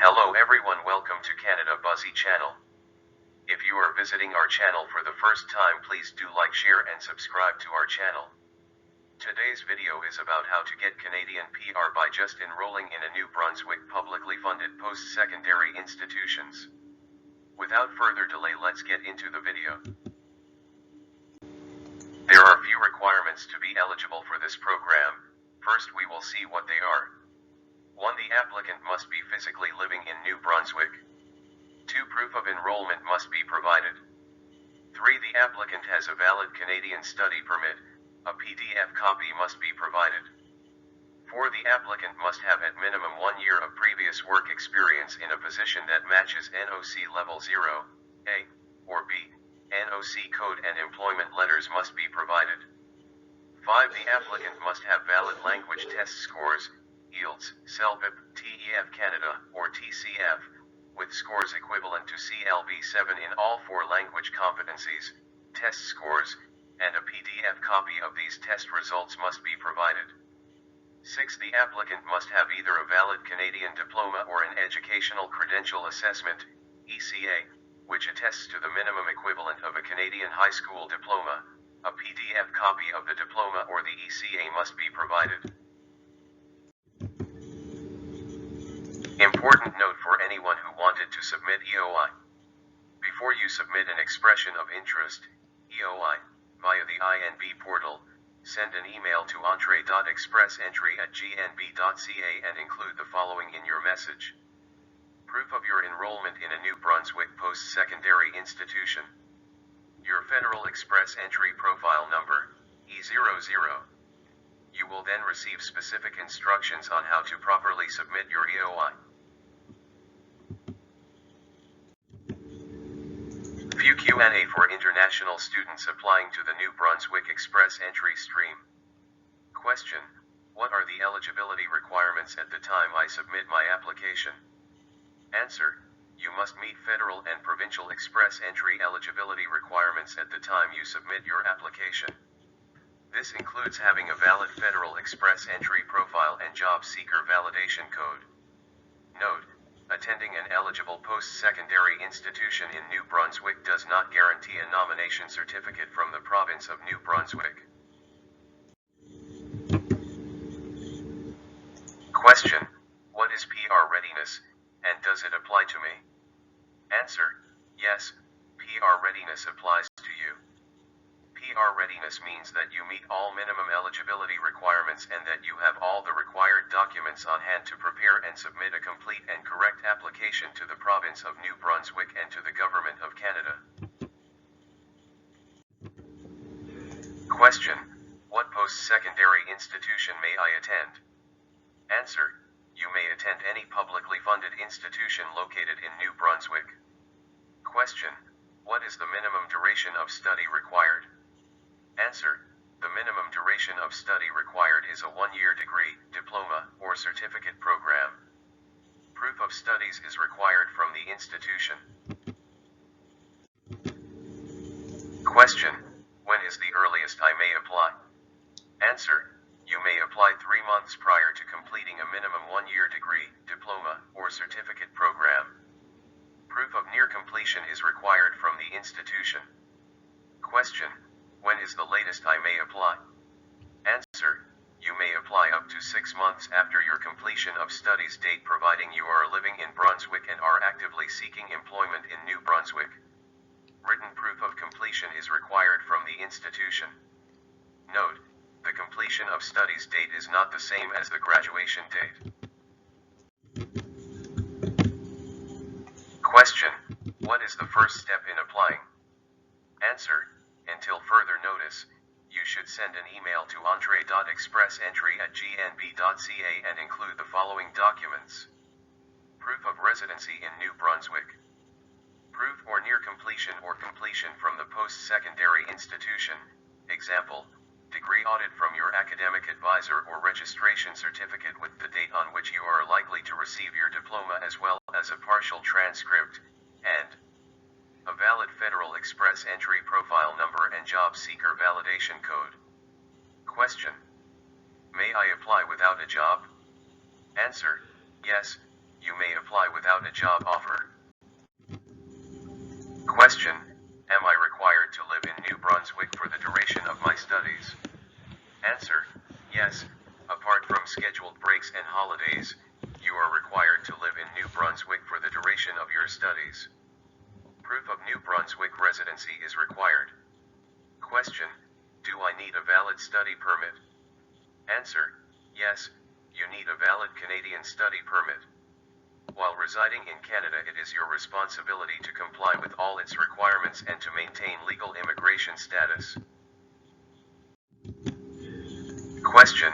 Hello everyone, welcome to Canada Buzzy channel. If you are visiting our channel for the first time, please do like, share and subscribe to our channel. Today's video is about how to get Canadian PR by just enrolling in a New Brunswick publicly funded post-secondary institutions. Without further delay, let's get into the video. There are few requirements to be eligible for this program. First, we will see what they are. 1. The applicant must be physically living in New Brunswick. 2. Proof of enrollment must be provided. 3. The applicant has a valid Canadian study permit. A PDF copy must be provided. 4. The applicant must have at minimum 1 year of previous work experience in a position that matches NOC Level 0, A, or B. NOC code and employment letters must be provided. 5. The applicant must have valid language test scores, IELTS, CELPIP, TEF Canada, or TCF, with scores equivalent to CLB7 in all 4 language competencies, test scores, and a PDF copy of these test results must be provided. 6. The applicant must have either a valid Canadian diploma or an Educational Credential Assessment, ECA, which attests to the minimum equivalent of a Canadian high school diploma. A PDF copy of the diploma or the ECA must be provided. Important note for anyone who wanted to submit EOI. Before you submit an expression of interest, EOI, via the INB portal, send an email to entree.expressentry@gnb.ca and include the following in your message. Proof of your enrollment in a New Brunswick post-secondary institution. Your Federal Express Entry Profile Number, E00. You will then receive specific instructions on how to properly submit your EOI. Few Q&A for international students applying to the New Brunswick Express Entry stream. Question: what are the eligibility requirements at the time I submit my application? Answer: you must meet federal and provincial express entry eligibility requirements at the time you submit your application. This includes having a valid Federal Express Entry Profile and Job Seeker Validation Code. Note: attending an eligible post-secondary institution in New Brunswick does not guarantee a nomination certificate from the province of New Brunswick. Question: what is PR readiness, and does it apply to me? Answer: yes, PR readiness applies to you. PR readiness means that you meet all minimum eligibility requirements and that you have all the required documents on hand to prepare and submit a complete and correct application to the province of New Brunswick and to the Government of Canada. Question: what post-secondary institution may I attend? Answer: you may attend any publicly funded institution located in New Brunswick. Question: what is the minimum duration of study required? Answer: the minimum duration of study required is a 1-year degree, diploma, or certificate program. Proof of studies is required from the institution. Question: when is the earliest I may apply? Answer: you may apply 3 months prior to completing a minimum 1-year degree, diploma, or certificate program. Proof of near completion is required from the institution. Question: when is the latest I may apply? Answer: you may apply up to 6 months after your completion of studies date, providing you are living in Brunswick and are actively seeking employment in New Brunswick. Written proof of completion is required from the institution. Note: the completion of studies date is not the same as the graduation date. Question: what is the first step in applying? Answer: until further notice, you should send an email to entree.expressentry@gnb.ca and include the following documents. Proof of residency in New Brunswick. Proof or near completion or completion from the post-secondary institution, example, degree audit from your academic advisor or registration certificate with the date on which you are likely to receive your diploma, as well as a partial transcript, and a valid Federal Express Entry Profile Number and Job Seeker Validation Code. Question: may I apply without a job? Answer: yes, You may apply without a job offer. Question: Am I required to live in New Brunswick for the duration of my studies? Answer: Yes. Apart from scheduled breaks and holidays, you are required to live in New Brunswick for the duration of your studies. Proof of New Brunswick residency is required. Question: Do I need a valid study permit? Answer: Yes, you need a valid Canadian study permit. While residing in Canada, it is your responsibility to comply with all its requirements and to maintain legal immigration status. Question: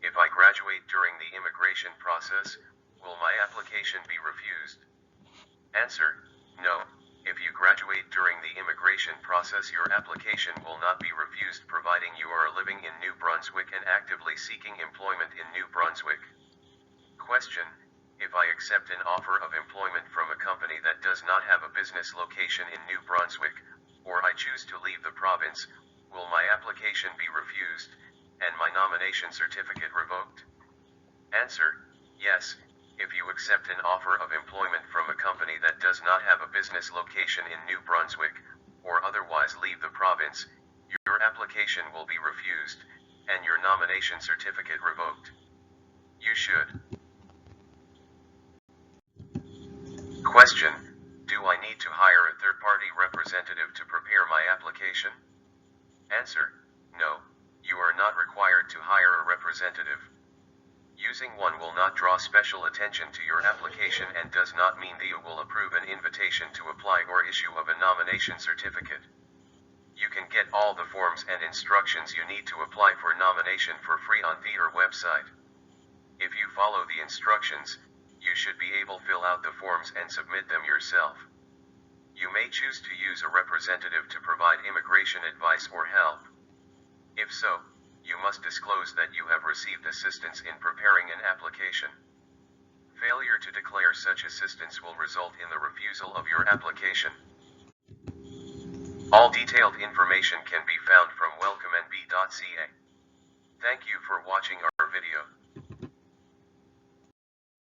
If I graduate during the immigration process, will my application be refused? Answer: No. If you graduate during the immigration process, your application will not be refused providing you are living in New Brunswick and actively seeking employment in New Brunswick. Question: If I accept an offer of employment from a company that does not have a business location in New Brunswick, or I choose to leave the province, will my application be refused, and my nomination certificate revoked? Answer: Yes. If you accept an offer of employment from a company that does not have a business location in New Brunswick, or otherwise leave the province, your application will be refused, and your nomination certificate revoked. You should. Question: Do I need to hire a third-party representative to prepare my application? Answer: No. You are not required to hire a representative. Using one will not draw special attention to your application and does not mean that you will approve an invitation to apply or issue of a nomination certificate. You can get all the forms and instructions you need to apply for nomination for free on their website. If you follow the instructions, you should be able to fill out the forms and submit them yourself. You may choose to use a representative to provide immigration advice or help. If so, you must disclose that you have received assistance in preparing an application. Failure to declare such assistance will result in the refusal of your application. All detailed information can be found from welcomenb.ca. Thank you for watching our video.